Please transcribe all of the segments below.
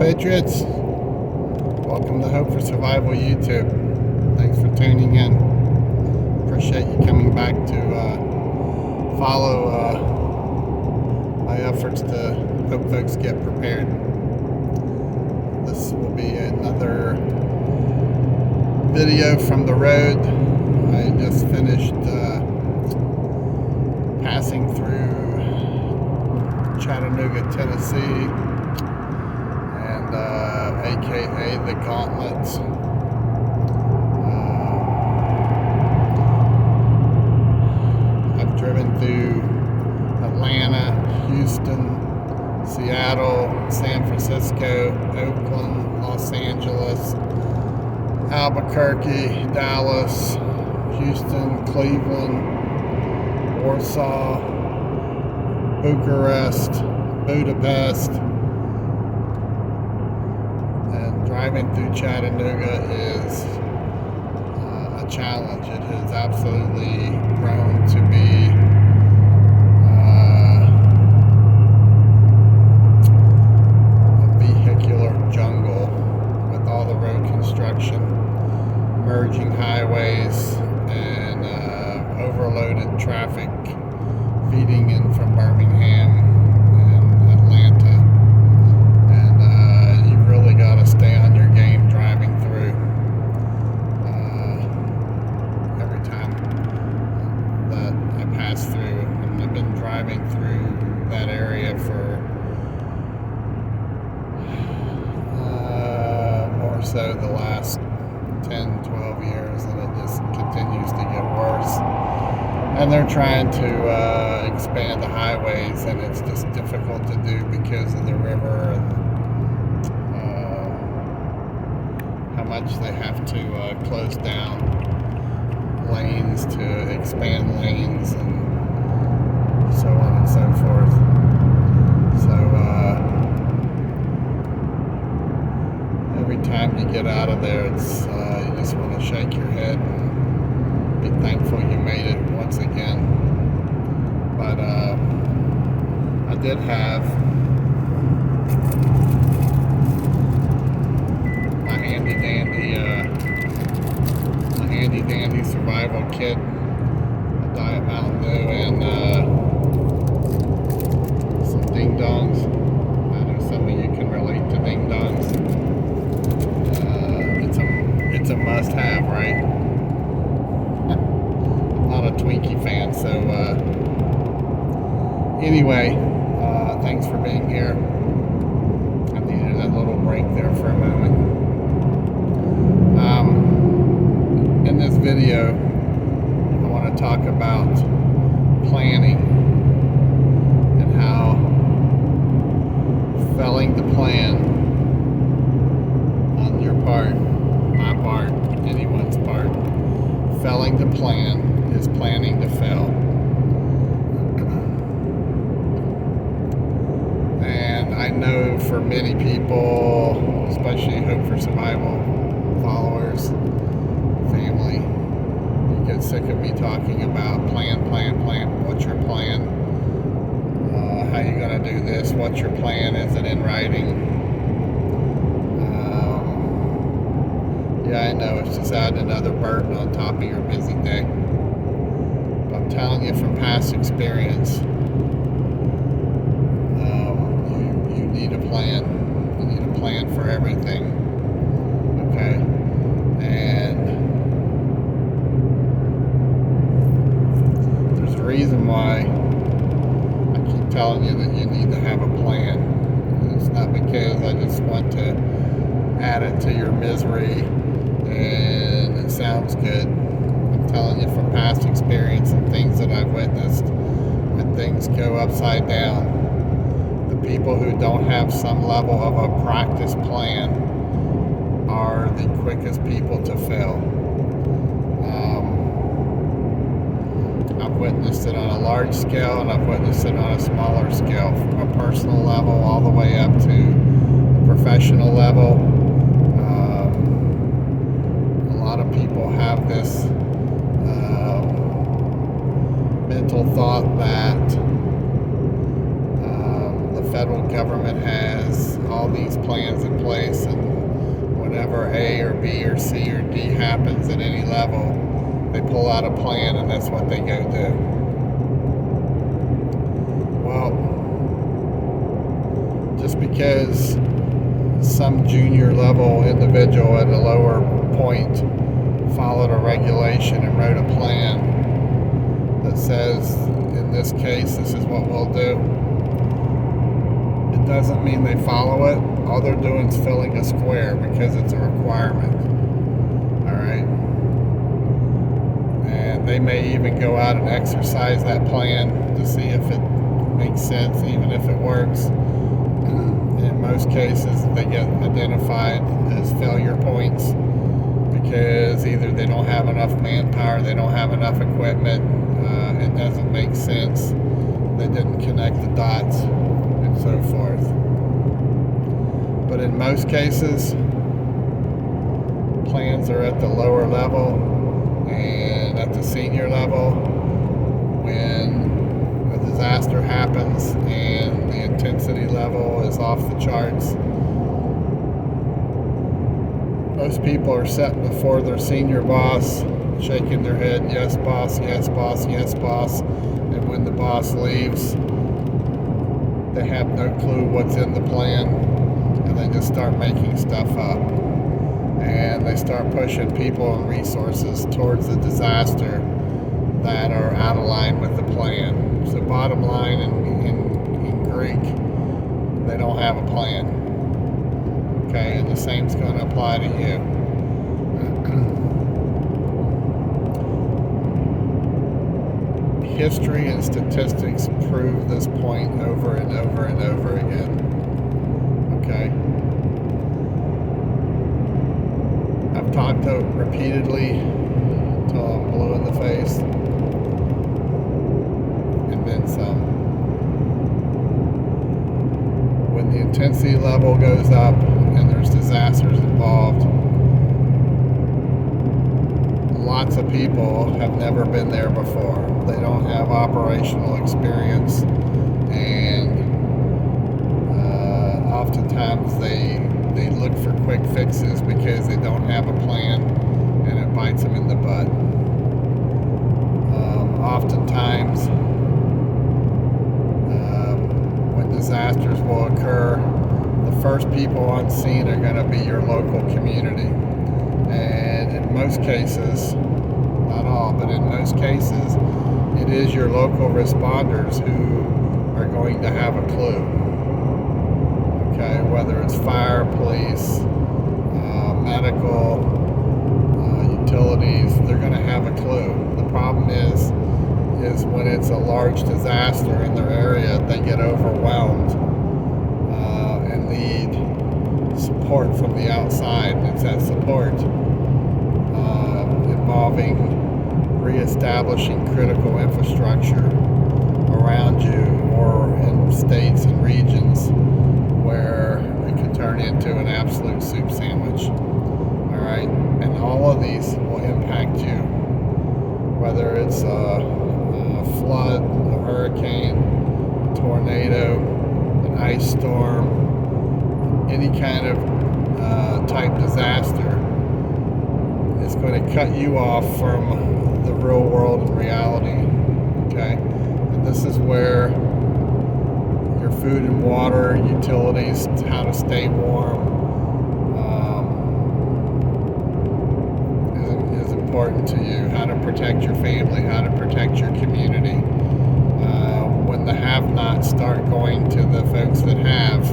Patriots. Welcome to Hope for Survival YouTube. Thanks for tuning in. Appreciate you coming back to follow my efforts to help folks get prepared. This will be another video from the road. I just finished passing through Chattanooga, Tennessee, and aka the Gauntlets. I've driven through Atlanta, Houston, Seattle, San Francisco, Oakland, Los Angeles, Albuquerque, Dallas, Houston, Cleveland, Warsaw, Bucharest, Budapest, and driving through Chattanooga is a challenge. It has absolutely grown to be a vehicular jungle with all the road construction, merging highways, and overloaded traffic feeding in from Birmingham and Atlanta, and you've really got to stay on your game driving through. Every time that I pass through, and I've been driving through that area for more so the last 10, 12 years, and it just continues to get worse. And they're trying to expand the highways, and it's just difficult to do because of the river and how much they have to close down lanes to expand lanes and so on and so forth. So every time you get out of there, it's you just want to shake your head and be thankful you made it once again. But I did have my handy dandy survival kit, a Diet Mountain Dew, and some ding dongs. I know some of you can relate to ding dongs. It's a must-have, right? Not a Twinkie fan, so anyway, thanks for being here. I needed a little break there for a moment. In this video, I want to talk about planning and how failing to plan on your part, my part, anyone's part, failing to plan is planning to fail. And I know for many people, especially Hope for Survival followers, family, you get sick of me talking about plan. What's your plan? How you gonna do this? What's your plan? Is it in writing? Yeah, I know, it's just adding another burden on top of your busy day. But I'm telling you from past experience, you need a plan. You need a plan for everything. Okay? And there's a reason why I keep telling you that you need to have a plan. It's not because I just want to add it to your misery and it sounds good. I'm telling you from past experience and things that I've witnessed, when things go upside down, the people who don't have some level of a practice plan are the quickest people to fail. I've witnessed it on a large scale, and I've witnessed it on a smaller scale, from a personal level all the way up to a professional level. A lot of people have this mental thought that the federal government has all these plans in place, and whenever A or B or C or D happens at any level, they pull out a plan and that's what they go do. Well, just because some junior level individual at a lower point followed a regulation and wrote a plan that says, in this case, this is what we'll do, it doesn't mean they follow it. All they're doing is filling a square because it's a requirement. Alright? And they may even go out and exercise that plan to see if it makes sense, even if it works. In most cases, they get identified as failure points because either they don't have enough manpower, they don't have enough equipment, it doesn't make sense, they didn't connect the dots, and so forth. But in most cases, plans are at the lower level, and at the senior level, when a disaster happens and the intensity level is off the charts, most people are sitting before their senior boss, shaking their head, yes boss, yes boss, yes boss, and when the boss leaves, they have no clue what's in the plan, and they just start making stuff up, and they start pushing people and resources towards the disaster that are out of line with the plan. So bottom line, in Greek, they don't have a plan. Okay, and the same's going to apply to you. History and statistics prove this point over and over and over again. Okay? I've talked repeatedly until I'm blue in the face, and then some. When the intensity level goes up and there's disasters involved, lots of people have never been there before. They don't have operational experience, and oftentimes they look for quick fixes because they don't have a plan, and it bites them in the butt. Oftentimes, when disasters will occur, the first people on scene are going to be your local community. And in most cases, not all, but in most cases, it is your local responders who are going to have a clue. Okay, whether it's fire, police, medical, utilities, they're going to have a clue. The problem is when it's a large disaster in their area, they get overwhelmed and need support from the outside. And it's that support involving reestablishing critical infrastructure around you or in states and regions where it can turn into an absolute soup sandwich. All right, and all of these will impact you, whether it's a flood, a hurricane, a tornado, an ice storm, any kind of type disaster. It's going to cut you off from the real world and reality. Okay, and this is where your food and water, utilities, how to stay warm, is important to you. How to protect your family, how to protect your community. When the have-nots start going to the folks that have,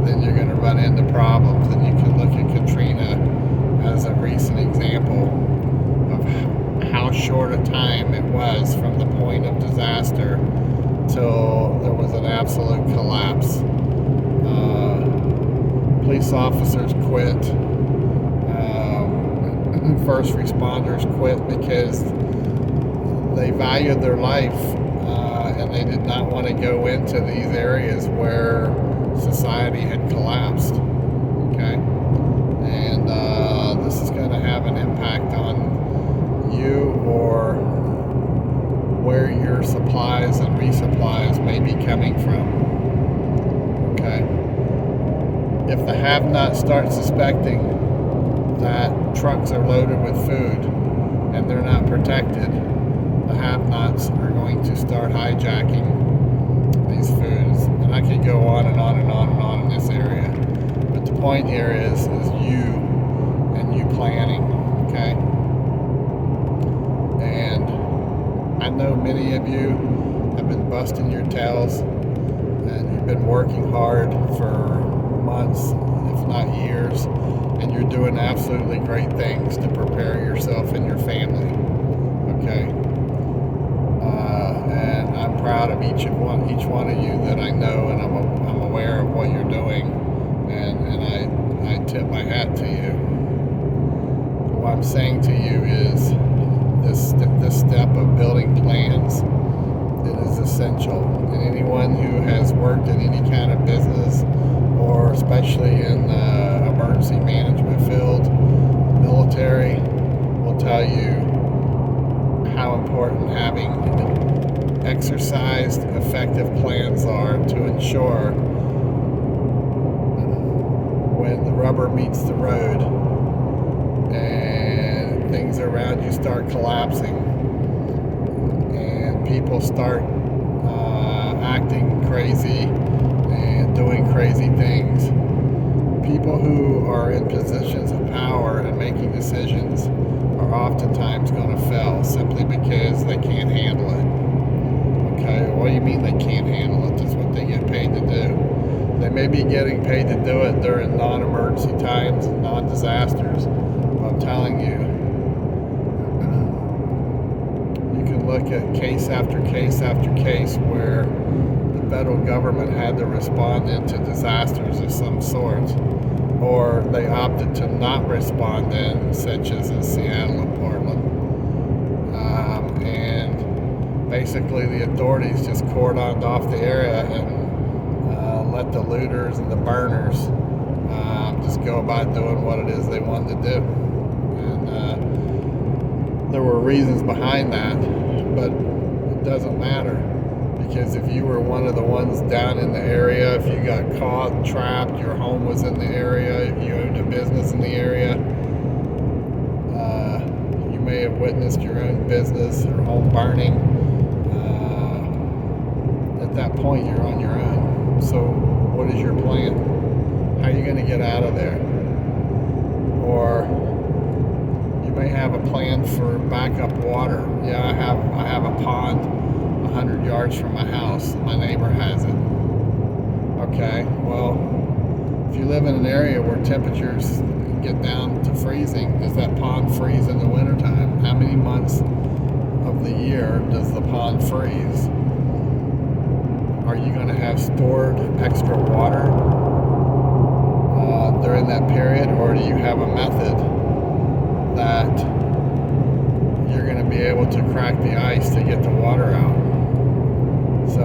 then you're going to run into problems. And you can look at Katrina as a recent example of how short a time it was from the point of disaster till there was an absolute collapse. Police officers quit. First responders quit because they valued their life, and they did not want to go into these areas where society had collapsed. Okay? And this is going to have an impact on you or where your supplies and resupplies may be coming from. Okay? If the have-nots start suspecting that trucks are loaded with food and they're not protected, the have-nots are going to start hijacking these foods. And I could go on and on and on and on in this area. But the point here is you and you planning, okay? And I know many of you have been busting your tails and you've been working hard for months, if not years, and you're doing absolutely great things to prepare yourself and your family, okay? And I'm proud of each one of you that I know, and I'm aware of what you're doing, and I tip my hat to you. What I'm saying to you is this step of building plans, it is essential. And anyone who has worked in any kind of business, or especially in the emergency management field, military, will tell you how important having exercised, effective plans are to ensure when the rubber meets the road and things around you start collapsing and people start acting crazy and doing crazy things. People who are in positions of power and making decisions are oftentimes going to fail simply because they can't handle it. Okay, what do you mean they can't handle it? That's what they get paid to do. They may be getting paid to do it during non-emergency times and non-disasters, but I'm telling you, you can look at case after case after case where the federal government had to respond into disasters of some sort, or they opted to not respond in, such as in Seattle and Portland. And basically the authorities just cordoned off the area and let the looters and the burners just go about doing what it is they wanted to do. And there were reasons behind that, but it doesn't matter. Because if you were one of the ones down in the area, if you got caught, trapped, your home was in the area, if you owned a business in the area, you may have witnessed your own business or home burning. At that point, you're on your own. So what is your plan? How are you going to get out of there? Or you may have a plan for backup water. Yeah, I have a pond 100 yards from my house. My neighbor has it. Okay, well, if you live in an area where temperatures get down to freezing, does that pond freeze in the wintertime? How many months of the year does the pond freeze? Are you going to have stored extra water during that period, or do you have a method that you're going to be able to crack the ice to get the water out? So,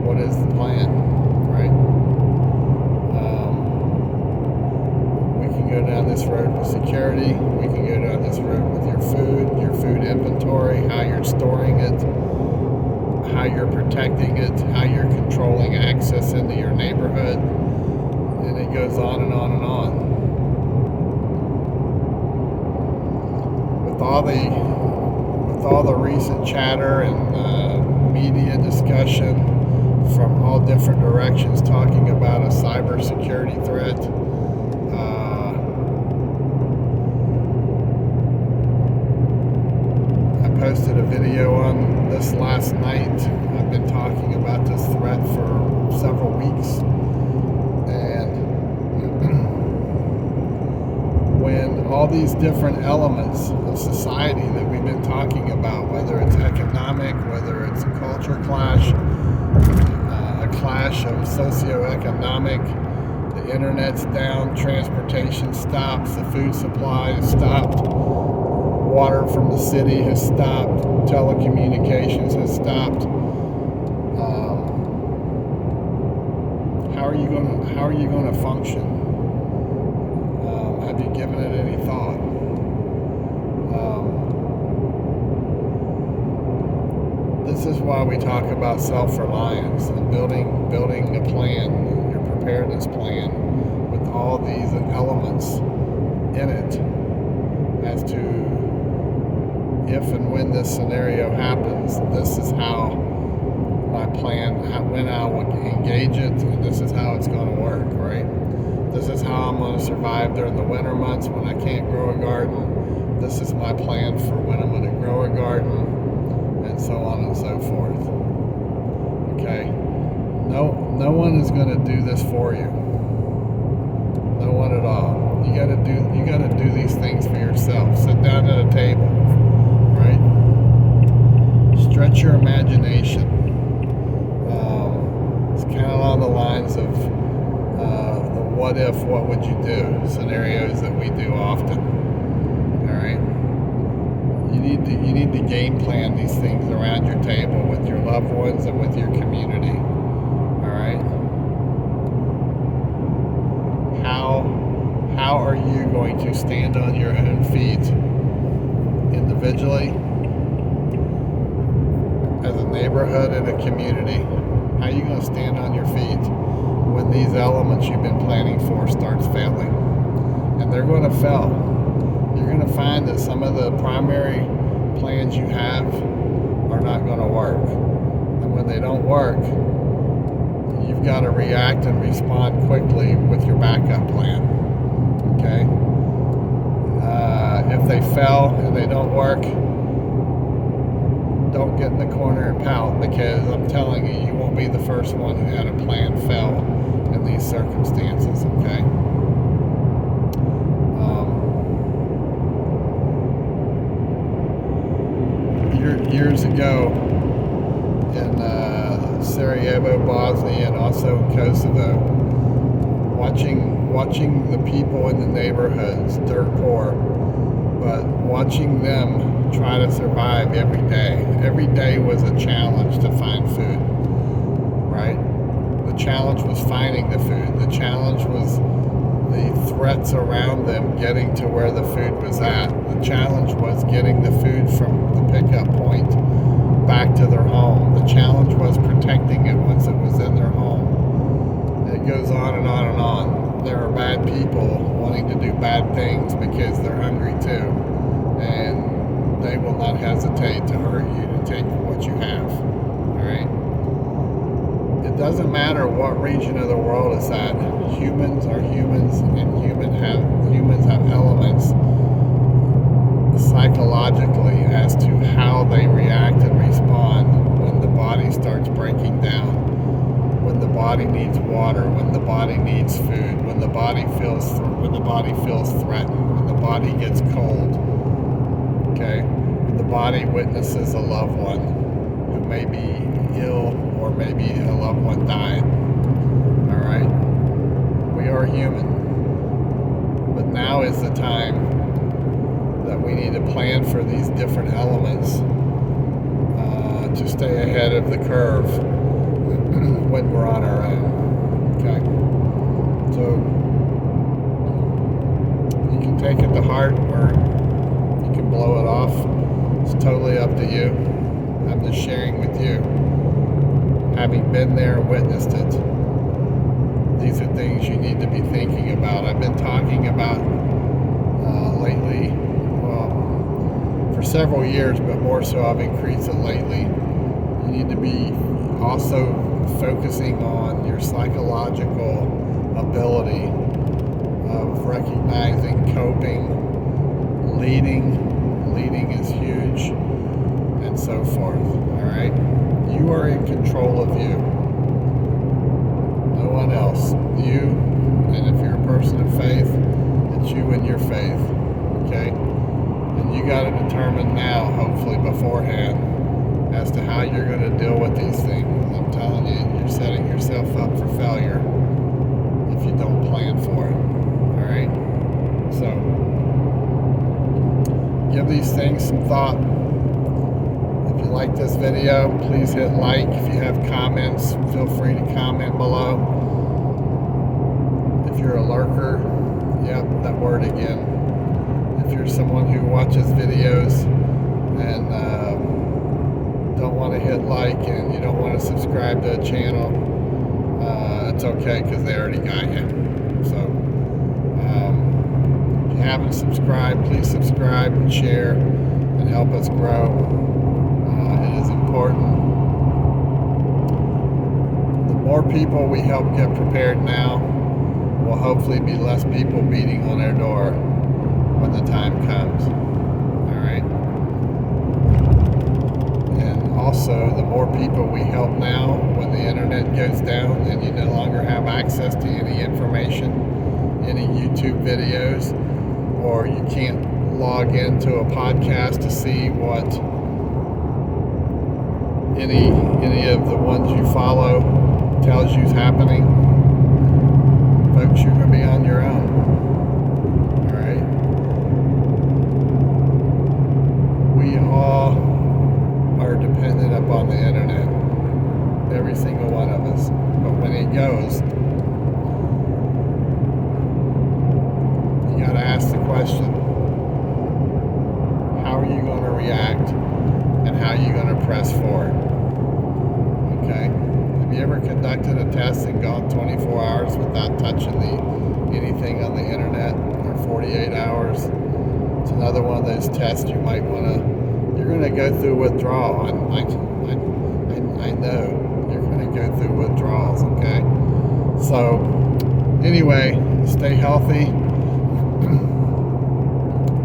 what is the plan, right? We can go down this road with security. We can go down this road with your food inventory, how you're storing it, how you're protecting it, how you're controlling access into your neighborhood, and it goes on and on and on. With all the recent chatter and media discussion from all different directions talking about a cybersecurity threat, I posted a video on this last night. I've been talking about this threat for several weeks, and when all these different elements of society that we've been talking about, whether it's economic, whether it's a culture clash, a clash of socioeconomic, the internet's down, transportation stops, the food supply is stopped, water from the city has stopped, telecommunications has stopped. How are you going to function? Have you given it any thought? This This is why we talk about self-reliance and building a plan, your preparedness plan, with all these elements in it, as to if and when this scenario happens, this is how my plan, when I will engage it, and this is how it's going to work, right? This is how I'm going to survive during the winter months when I can't grow a garden. This is my plan for when I'm going to grow a garden, and so on and so forth. Okay? No one is going to do this for you. No one at all. You got to do these things for yourself. Sit down at a table, right? Stretch your imagination. It's kind of along the lines of the what if, what would you do scenarios that we do often. All right. You need to game plan these things around your table with your loved ones and with your community. All right. How are you going to stand on your own feet individually, as a neighborhood and a community? How are you going to stand on your feet when these elements you've been planning for starts failing? And they're going to fail. You're going to find that some of the primary plans you have are not going to work. And when they don't work, you've got to react and respond quickly with your backup plan. Okay? If they fail and they don't work, don't get in the corner and pout, because I'm telling you, you won't be the first one who had a plan fail in these circumstances, okay? Years ago in Sarajevo, Bosnia, and also Kosovo, watching the people in the neighborhoods, dirt poor, but watching them try to survive every day. Every day was a challenge to find food, right? The challenge was finding the food. The challenge was the threats around them getting to where the food was at. The challenge was getting the food from the pickup point back to their home. The challenge was protecting it once it was in their home. And it goes on and on and on. There are bad people wanting to do bad things because they're hungry too. And they will not hesitate to hurt you to take what you have. All right? It doesn't matter what region of the world it's at. Humans are humans, and humans have elements psychologically as to how they react and respond when the body starts breaking down, when the body needs water, when the body needs food, when the body feels threatened, when the body gets cold. Okay, when the body witnesses a loved one who may be ill, or maybe a loved one died. All right, we are human, but now is the time that we need to plan for these different elements to stay ahead of the curve when we're on our own. Okay, so you can take it to heart, or you can blow it off. It's totally up to you. I'm just sharing with you, having been there and witnessed it. These are things you need to be thinking about. I've been talking about lately, well, for several years, but more so I've increased it lately. You need to be also focusing on your psychological ability of recognizing, coping, leading. Leading is huge, and so forth. All right? You are in control of you. No one else. You, and if you're a person of faith, it's you and your faith. Okay? And you got to determine now, hopefully beforehand, as to how you're going to deal with these things. I'm telling you, you're setting yourself up for failure if you don't plan for it. All right? So, give these things some thought. If you like this video, please hit like. If you have comments, feel free to comment below. If you're a lurker, yep, that word again. If you're someone who watches videos and don't want to hit like and you don't want to subscribe to a channel, it's okay, because they already got you. So if you haven't subscribed, please subscribe and share and help us grow. It is important. The more people we help get prepared now, will hopefully be less people beating on their door when the time comes. Alright? And also, the more people we help now, when the internet goes down and you no longer have access to any information, any YouTube videos, or you can't log into a podcast to see what any of the ones you follow tells you's happening, folks, you're going to be on your own. Alright? We all are dependent upon the internet. Every single one of us. But when it goes, you got to ask the question, how are you going to react and how are you going to press forward? Okay? Have you ever conducted a test and gone 24 hours without touching anything on the internet, or 48 hours? It's another one of those tests you might want to, you're going to go through withdrawal. I know you're going to go through withdrawals, okay? So, anyway, stay healthy.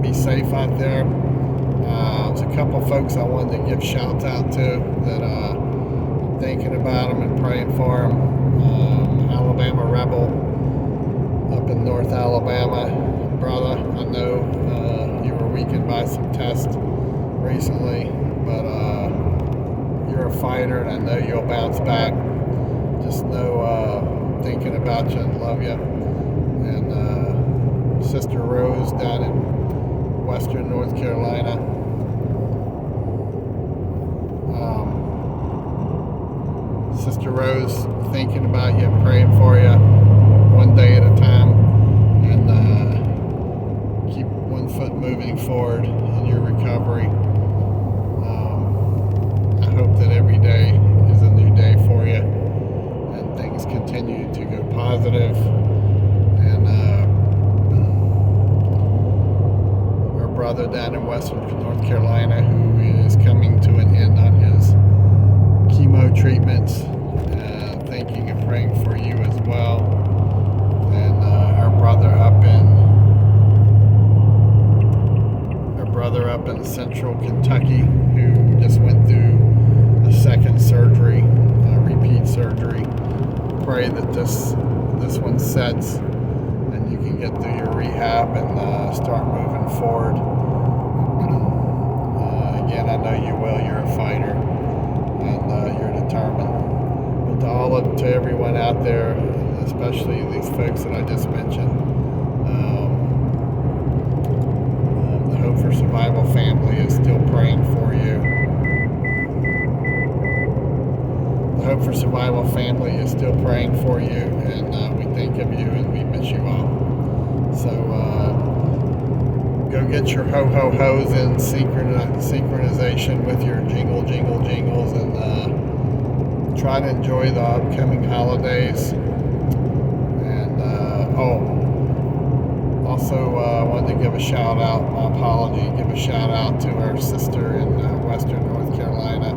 Be safe out there. There's a couple folks I wanted to give shouts out to that I'm thinking about them and praying for them. Alabama Rebel up in North Alabama. Brother, I know you were weakened by some tests recently, but you're a fighter and I know you'll bounce back. Just know thinking about you and love you. And Sister Rose down in Western North Carolina. Sister Rose, thinking about you, praying for you, one day at a time, and keep one foot moving forward in your recovery. I hope that every day is a new day for you, and things continue to go positive. And our brother down in Western North Carolina, who is coming to an end on his chemo treatments, thinking and praying for you as well. And our brother up in central Kentucky, who just went through a second surgery, repeat surgery. Pray that this one sets and you can get through your rehab and start moving forward. Again, I know you will. You're a fighter and you're determined. But to everyone out there, especially these folks that I just mentioned, the Hope for Survival family is still praying for you. The Hope for Survival family is still praying for you, and we think of you and we miss you all. So go get your ho-ho-hos in synchronization with your jingles, and try to enjoy the upcoming holidays. And also wanted to give a shout out, my apology, give a shout out to our sister in Western North Carolina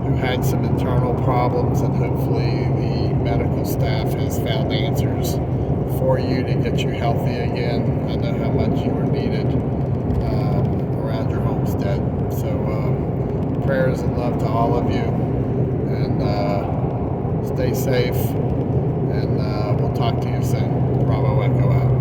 who had some internal problems, and hopefully the medical staff has found answers for you to get you healthy again. I know how much you were needed around your homestead. So prayers and love to all of you, and stay safe, and we'll talk to you soon. Bravo Echo out.